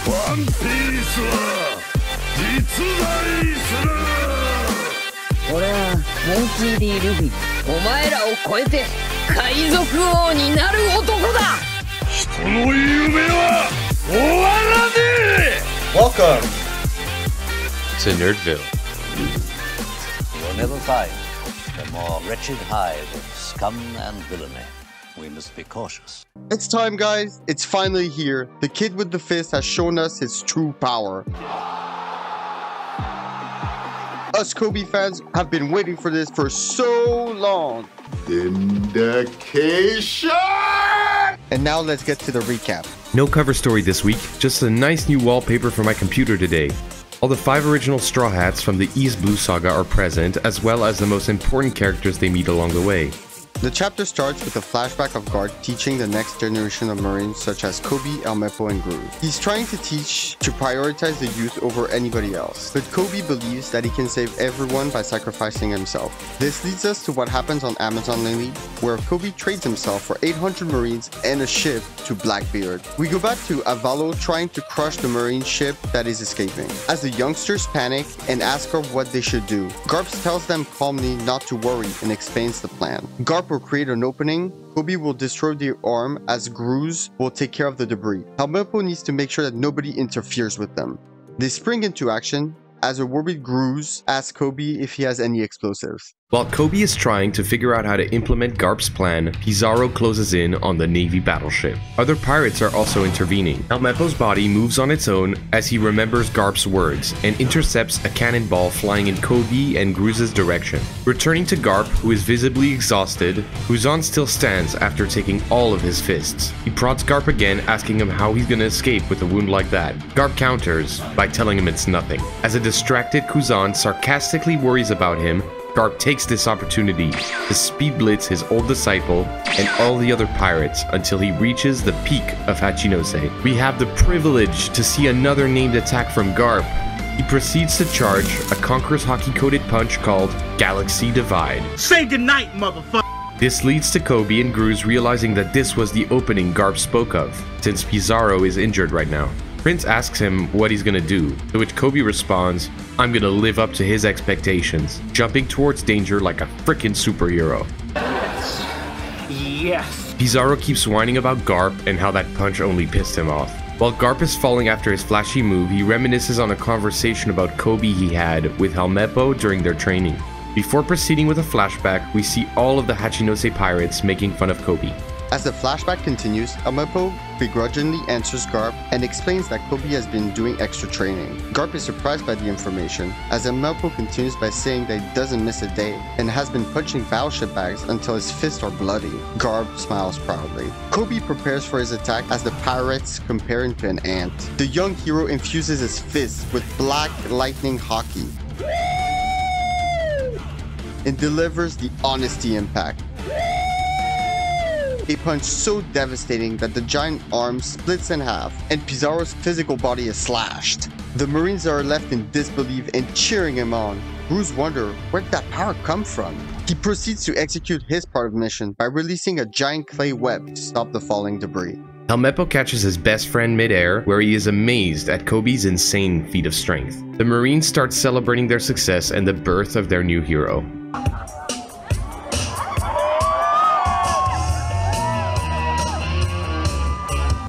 ワンピースは実在する。俺はモンキー・D・ルフィ。お前らを超えて海賊王になる男だ。人の夢は終わらねえ。 Welcome to Nerdville. You'll never find a more wretched hive of scum and villainy. We must be cautious. It's time, guys. It's finally here. The kid with the fist has shown us his true power. Us Kobyyy fans have been waiting for this for so long. Vindication! And now let's get to the recap. No cover story this week, just a nice new wallpaper for my computer today. All the 5 original Straw Hats from the East Blue Saga are present, as well as the most important characters they meet along the way. The chapter starts with a flashback of Garp teaching the next generation of Marines such as Kobyyy, Helmeppo, and goooo. He's trying to teach to prioritize the youth over anybody else, but Kobyyy believes that he can save everyone by sacrificing himself. This leads us to what happens on Amazon lately, where Kobyyy trades himself for 800 Marines and a ship to Blackbeard. We go back to Avalo trying to crush the Marine ship that is escaping. As the youngsters panic and ask Garp what they should do, Garp tells them calmly not to worry and explains the plan. Garp will create an opening, Kobyyy will destroy the arm as goooo will take care of the debris. Helmeppo needs to make sure that nobody interferes with them. They spring into action as a worried goooo asks Kobyyy if he has any explosives. While Kobyyy is trying to figure out how to implement Garp's plan, Pizarro closes in on the Navy battleship. Other pirates are also intervening. Helmeppo's body moves on its own as he remembers Garp's words and intercepts a cannonball flying in Kobyyy and gooo's direction. Returning to Garp, who is visibly exhausted, Kuzan still stands after taking all of his fists. He prods Garp again, asking him how he's gonna escape with a wound like that. Garp counters by telling him it's nothing. As a distracted Kuzan sarcastically worries about him, Garp takes this opportunity to speed blitz his old disciple and all the other pirates until he reaches the peak of Hachinose. We have the privilege to see another named attack from Garp. He proceeds to charge a Conqueror's hockey-coated punch called Galaxy Divide. Say goodnight, motherfucker! This leads to Kobyyy and goooo realizing that this was the opening Garp spoke of, since Pizarro is injured right now. Prince asks him what he's gonna do, to which Kobyyy responds, "I'm gonna live up to his expectations," jumping towards danger like a frickin' superhero. Yes. Pizarro keeps whining about Garp and how that punch only pissed him off. While Garp is falling after his flashy move, he reminisces on a conversation about Kobyyy he had with Helmeppo during their training. Before proceeding with a flashback, we see all of the Hachinose pirates making fun of Kobyyy. As the flashback continues, Helmeppo begrudgingly answers Garp and explains that Kobyyy has been doing extra training. Garp is surprised by the information, as Helmeppo continues by saying that he doesn't miss a day and has been punching battleship bags until his fists are bloody. Garp smiles proudly. Kobyyy prepares for his attack as the pirates compare him to an ant. The young hero infuses his fists with black lightning hockey and delivers the honesty impact. A punch so devastating that the giant arm splits in half and Pizarro's physical body is slashed. The Marines are left in disbelief and cheering him on. goooo wonder where did that power come from. He proceeds to execute his part of the mission by releasing a giant clay web to stop the falling debris. Helmeppo catches his best friend midair, where he is amazed at Kobyyy's insane feat of strength. The Marines start celebrating their success and the birth of their new hero.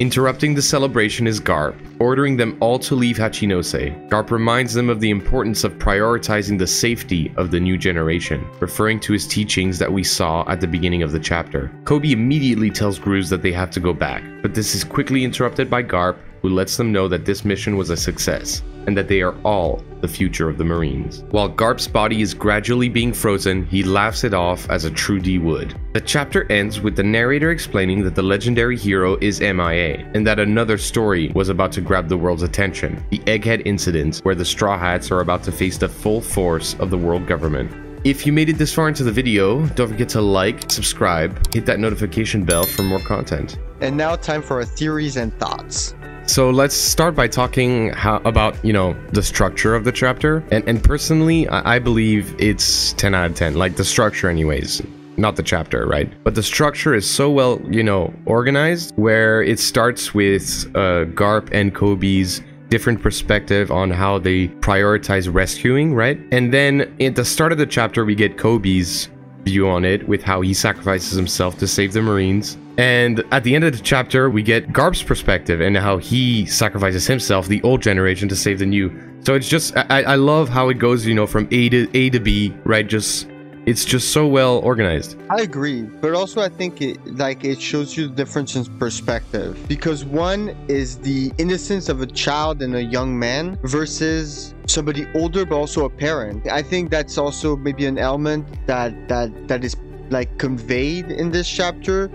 Interrupting the celebration is Garp, ordering them all to leave Hachinose. Garp reminds them of the importance of prioritizing the safety of the new generation, referring to his teachings that we saw at the beginning of the chapter. Kobyyy immediately tells goooo that they have to go back, but this is quickly interrupted by Garp, who lets them know that this mission was a success, and that they are all the future of the Marines. While Garp's body is gradually being frozen, he laughs it off as a true D would. The chapter ends with the narrator explaining that the legendary hero is MIA, and that another story was about to grab the world's attention, the Egghead incident, where the Straw Hats are about to face the full force of the world government. If you made it this far into the video, don't forget to like, subscribe, hit that notification bell for more content. And now time for our theories and thoughts. So let's start by talking about, the structure of the chapter. And personally, I believe it's 10 out of 10, like the structure anyways. not the chapter, right? But the structure is so well, you know, organized, where it starts with Garp and Kobby's different perspective on how they prioritize rescuing, right? And then at the start of the chapter, we get Kobby's view on it with how he sacrifices himself to save the Marines. And at the end of the chapter, we get Garp's perspective and how he sacrifices himself, the old generation, to save the new. So it's just, I love how it goes, you know, from A to B, right? Just, it's just so well organized. I agree, but also I think it shows you the difference in perspective, because one is the innocence of a child and a young man versus somebody older but also a parent. I think that's also maybe an element that is like conveyed in this chapter,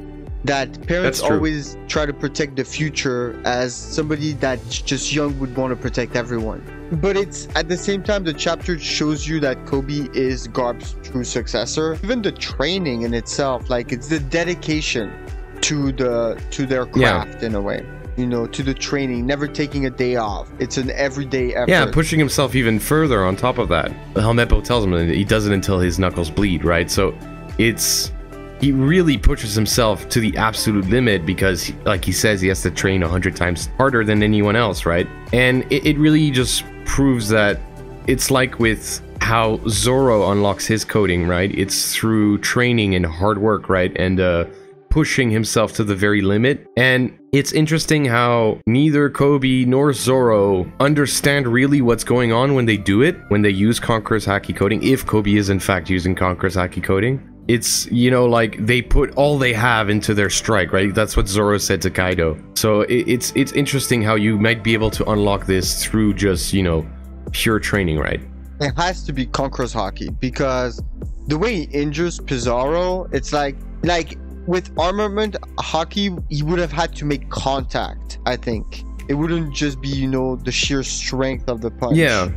that parents always try to protect the future, as somebody that's just young would want to protect everyone. But it's at the same time, the chapter shows you that Kobyyy is Garp's true successor. Even the training in itself, like, it's the dedication to their craft in a way. You know, to the training, never taking a day off. It's an everyday effort. Yeah, pushing himself even further on top of that. Helmeppo tells him that he does it until his knuckles bleed, right? So he really pushes himself to the absolute limit because, like he says, he has to train 100 times harder than anyone else, right? And it really just proves that it's like with how Zoro unlocks his coding, right? It's through training and hard work, right? And pushing himself to the very limit. And it's interesting how neither Kobyyy nor Zoro understand really what's going on when they do it, when they use Conqueror's Haki coding, if Kobyyy is in fact using Conqueror's Haki coding. It's, you know, like, they put all they have into their strike, right? That's what Zoro said to Kaido. So it's interesting how you might be able to unlock this through just, you know, pure training, right? It has to be Conqueror's Haki, because the way he injures Pizarro, it's like with armament Haki, he would have had to make contact, I think. It wouldn't just be, you know, the sheer strength of the punch. Yeah.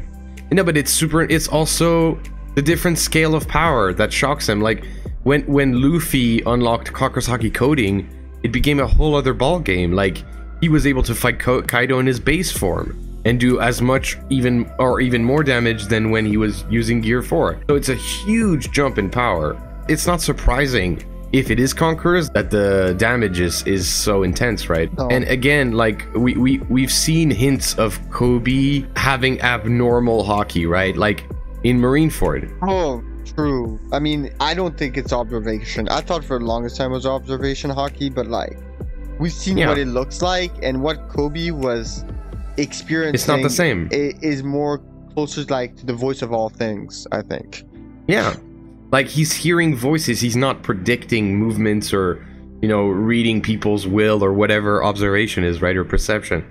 No, but it's also the different scale of power that shocks him. Like, when Luffy unlocked Conqueror's Haki coding, it became a whole other ball game. Like, he was able to fight Kaido in his base form and do as much, even more damage than when he was using Gear 4. So it's a huge jump in power. It's not surprising, if it is Conquerors, that the damage is so intense, right? Oh. And again, like, we've seen hints of Kobyyy having abnormal Haki, right? Like in Marineford. Oh, true. I mean, I don't think it's observation. I thought for the longest time it was observation Haki, but like, we've seen what it looks like, and what Kobyyy was experiencing. It's not the same. It is more closer, like, to the voice of all things, I think. Yeah. Like, he's hearing voices. He's not predicting movements or, you know, reading people's will or whatever observation is, right? Or perception.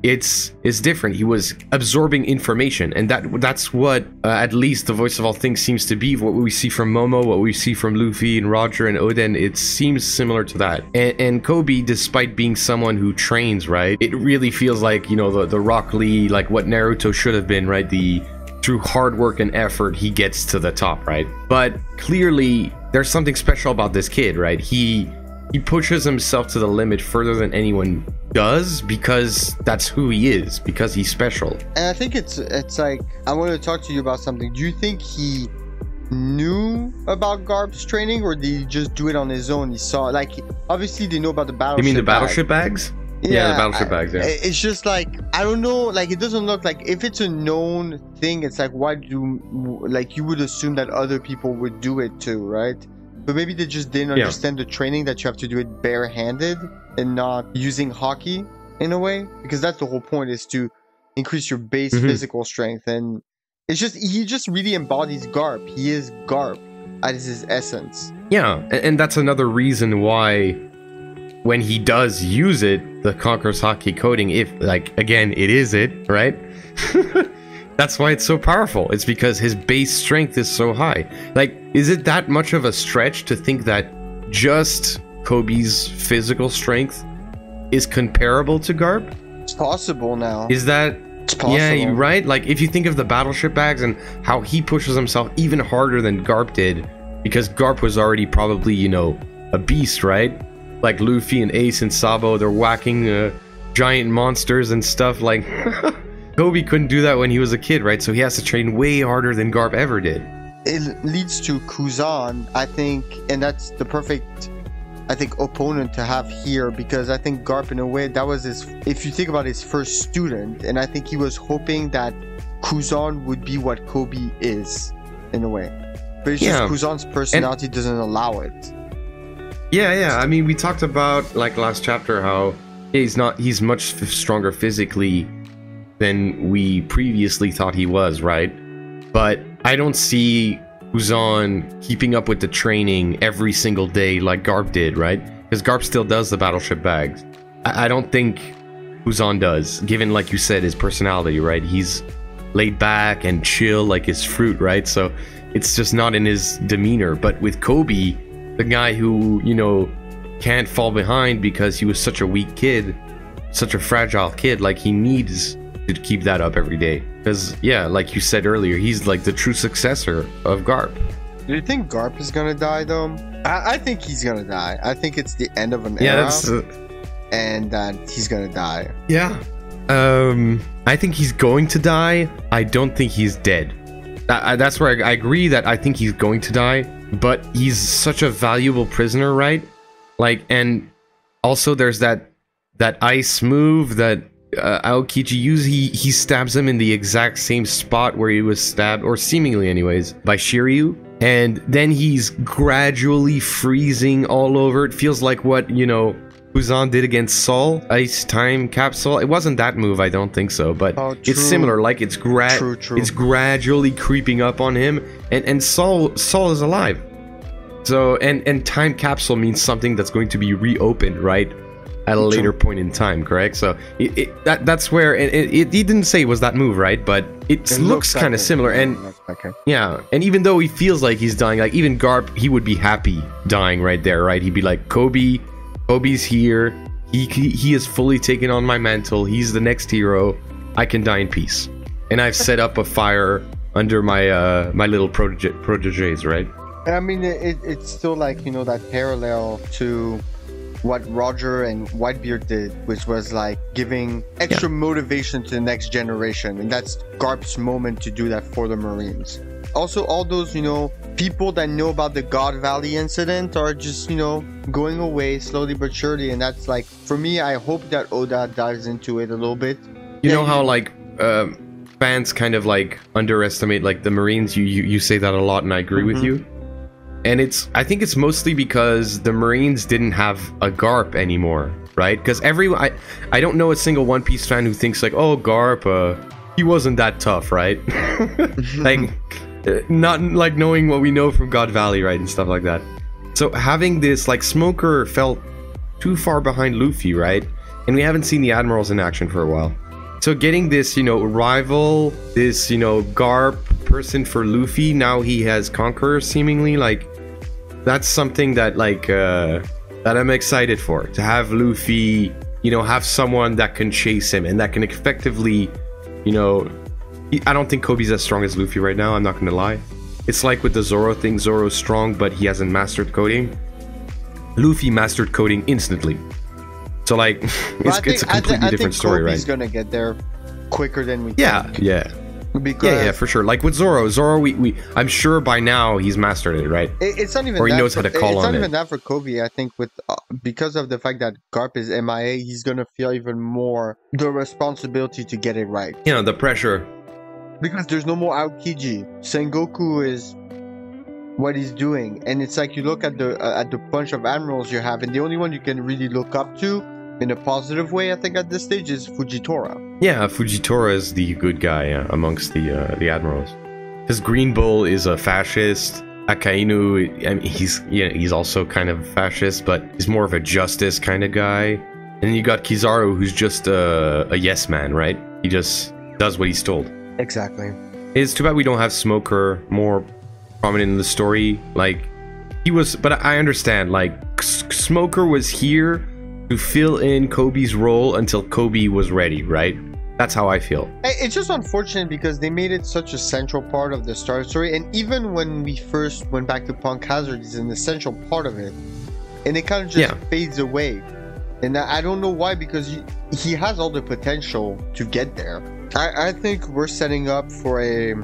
It's different. He was absorbing information, and that's what at least the voice of all things seems to be. What we see from Momo, what we see from Luffy and Roger and Oden, it seems similar to that. And Kobyyy, despite being someone who trains, right, it really feels like, you know, the Rock Lee, like what Naruto should have been, right? Through hard work and effort, he gets to the top, right? But clearly, there's something special about this kid, right? He pushes himself to the limit further than anyone does, because that's who he is, because he's special. And I think it's like, I want to talk to you about something. Do you think he knew about Garp's training, or did he just do it on his own? He saw, like, obviously they know about the battleship. You mean the battleship bags? Yeah, the battleship bags, yeah. It's just like, I don't know, like, it doesn't look like, if it's a known thing, it's like, why like, you would assume that other people would do it too, right? But maybe they just didn't understand the training, that you have to do it barehanded and not using Haki in a way, because that's the whole point, is to increase your base physical strength. And it's just, he just really embodies Garp. He is Garp as his essence. Yeah, and that's another reason why when he does use it, the Conqueror's Haki coding, if, like, again, it is it, right? That's why it's so powerful. It's because his base strength is so high. Like, is it that much of a stretch to think that just Koby's physical strength is comparable to Garp? It's possible now. Is that... It's possible. Yeah, right? Like, if you think of the battleship bags and how he pushes himself even harder than Garp did, because Garp was already probably, you know, a beast, right? Like Luffy and Ace and Sabo, they're whacking giant monsters and stuff. Like, Kobyyy couldn't do that when he was a kid, right? So he has to train way harder than Garp ever did. it leads to Kuzan, I think, and that's the perfect, I think, opponent to have here, because I think Garp, in a way, that was his, if you think about his first student, and I think he was hoping that Kuzan would be what Kobyyy is, in a way. But it's just Kuzan's personality doesn't allow it. Yeah. I mean, we talked about, like, last chapter, how he's much stronger physically than we previously thought he was, right? But I don't see Kuzan keeping up with the training every single day like Garp did, right? Because Garp still does the battleship bags. I don't think Kuzan does, given, like you said, his personality, right? He's laid back and chill like his fruit, right? So it's just not in his demeanor. But with Kobyyy, the guy who, you know, can't fall behind because he was such a weak kid, such a fragile kid, like, he needs to keep that up every day. Because, yeah, like you said earlier, he's like the true successor of Garp. Do you think Garp is gonna die, though? I think he's gonna die. I think it's the end of an era, and that he's gonna die. Yeah. I think he's going to die. I don't think he's dead. That's where I agree that I think he's going to die, but he's such a valuable prisoner, right? Like, and also there's that ice move that Aokiji used. He stabs him in the exact same spot where he was stabbed, or seemingly anyways, by Shiryu, and then he's gradually freezing all over. It feels like what, you know, Kuzan did against Sol, Ice Time Capsule. It wasn't that move, I don't think so, but it's similar. Like, it's it's gradually creeping up on him, and Sol is alive. So, and Time Capsule means something that's going to be reopened, right? At a later point in time, correct? So that's where he didn't say it was that move, right? But it looks kind of similar, and yeah. And even though he feels like he's dying, like even Garp, he would be happy dying right there, right? He'd be like, Koby's here. He has fully taken on my mantle. He's the next hero. I can die in peace. And I've set up a fire under my my little proteges, right? I mean, it's still like, you know, that parallel to what Roger and Whitebeard did, which was like giving extra motivation to the next generation, and that's Garp's moment to do that for the Marines. Also, all those, you know, people that know about the God Valley incident are just, you know, going away slowly but surely, and that's like, for me, I hope that Oda dives into it a little bit. You know how, like, fans kind of like underestimate like the Marines. You say that a lot, and I agree with you. And I think it's mostly because the Marines didn't have a Garp anymore, right? Because I don't know a single One Piece fan who thinks like, oh, Garp, he wasn't that tough, right? Like, not like knowing what we know from God Valley, right, and stuff like that. So having this, like, Smoker felt too far behind Luffy, right? And we haven't seen the Admirals in action for a while. So getting this, you know, rival, this, you know, Garp person for Luffy, now he has Conqueror seemingly, like, that's something that, like, that I'm excited for. To have Luffy, you know, have someone that can chase him and that can effectively, you know, I don't think Koby's as strong as Luffy right now, I'm not gonna lie. It's like with the Zoro thing, Zoro's strong, but he hasn't mastered coding. Luffy mastered coding instantly. So, like, it's a completely different story, right? Koby's gonna get there quicker than we think. Because yeah, for sure. Like with Zoro, I'm sure by now he's mastered it, right? It's not even. Or he knows how to call on it. It's not even that for Kobyyy. I think with because of the fact that Garp is MIA, he's gonna feel even more the responsibility to get it right. You know, the pressure. Because there's no more Aokiji. Sengoku is what he's doing, and it's like you look at the bunch of admirals you have, and the only one you can really look up to in a positive way, I think, at this stage is Fujitora. Yeah, Fujitora is the good guy amongst the admirals. Because Green Bull is a fascist. Akainu, I mean, he's also kind of fascist, but he's more of a justice kind of guy. And then you got Kizaru, who's just a yes man, right? He just does what he's told. Exactly. It's too bad we don't have Smoker more prominent in the story. Like, he was, but I understand, like, Smoker was here to fill in Koby's role until Kobyyy was ready, right? That's how I feel. It's just unfortunate because they made it such a central part of the Star story, and even when we first went back to Punk Hazard, it's an essential part of it, and it kind of just fades away. And I don't know why, because he has all the potential to get there. I think we're setting up for a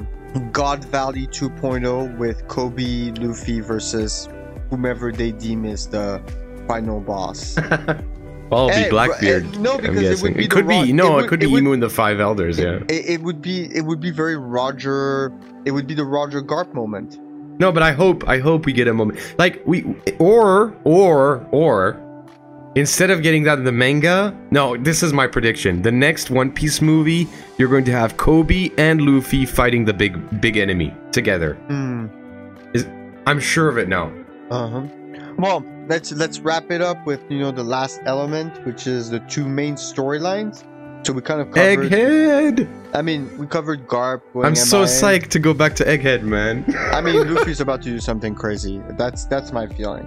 God Valley 2.0 with Kobyyy, Luffy versus whomever they deem is the final boss. Well, it'll be Blackbeard. No, because it could be. No, it could be Emu and the Five Elders. Yeah. It would be very Roger. It would be the Roger Garp moment. No, but I hope we get a moment like or instead of getting that in the manga. No, this is my prediction. The next One Piece movie, you're going to have Kobyyy and Luffy fighting the big enemy together. I'm sure of it now. Well, let's wrap it up with the last element, which is the two main storylines. So we kind of covered Egghead. I mean, we covered Garp. I'm so psyched to go back to Egghead, man. I mean, Luffy's about to do something crazy. That's my feeling.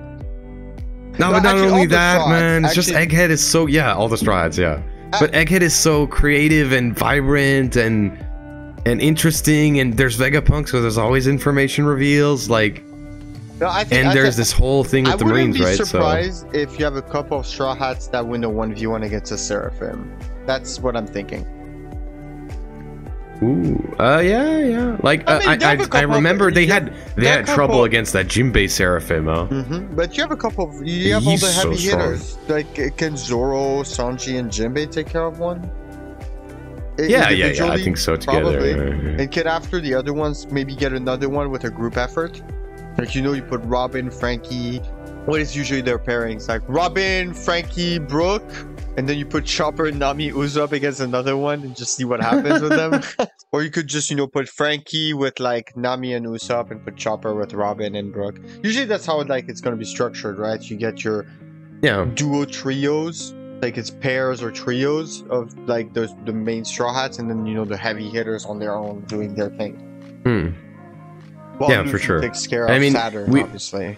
No, but not only that, man. It's just Egghead is so all the Straw Hats, but Egghead is so creative and vibrant and interesting, and there's Vegapunk, so there's always information reveals like. No, there's this whole thing with the Marines, right? I wouldn't be surprised if you have a couple of Straw Hats that win a 1v1 against a Seraphim. That's what I'm thinking. Ooh, yeah. Like, I remember they had trouble against that Jinbei Seraphim, But you have a couple of, you have all the heavy hitters. Like, can Zoro, Sanji, and Jinbei take care of one? Yeah, I think so together. Probably. And can after the other ones maybe get another one with a group effort? Like, you put Robin, Frankie. What is usually their pairings? Like Robin, Frankie, Brooke, and then you put Chopper, Nami, Usopp against another one and just see what happens with them. Or you could just, put Frankie with like Nami and Usopp and put Chopper with Robin and Brooke. Usually that's how it's going to be structured, right? You get your duo trios, like it's pairs or trios of like the main Straw Hats, and then the heavy hitters on their own doing their thing. Well, yeah, for sure. Takes care of Saturn, obviously.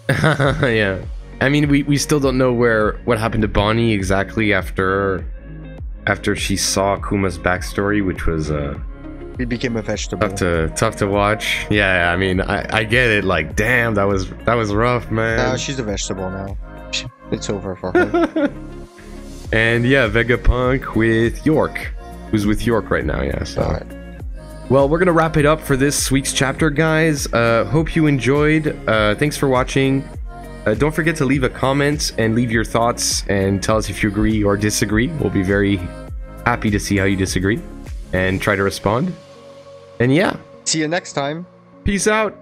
Yeah. I mean, we still don't know what happened to Bonnie exactly after she saw Kuma's backstory, which was he became a vegetable. Tough to watch. Yeah, I mean, I get it. Like, damn, that was rough, man. No, she's a vegetable now. It's over for her. And yeah, Vegapunk with York, who's with York right now. Yeah. So. All right. Well, we're gonna wrap it up for this week's chapter, guys. Hope you enjoyed. Thanks for watching. Don't forget to leave a comment and leave your thoughts and tell us if you agree or disagree. We'll be very happy to see how you disagree and try to respond. And yeah. See you next time. Peace out.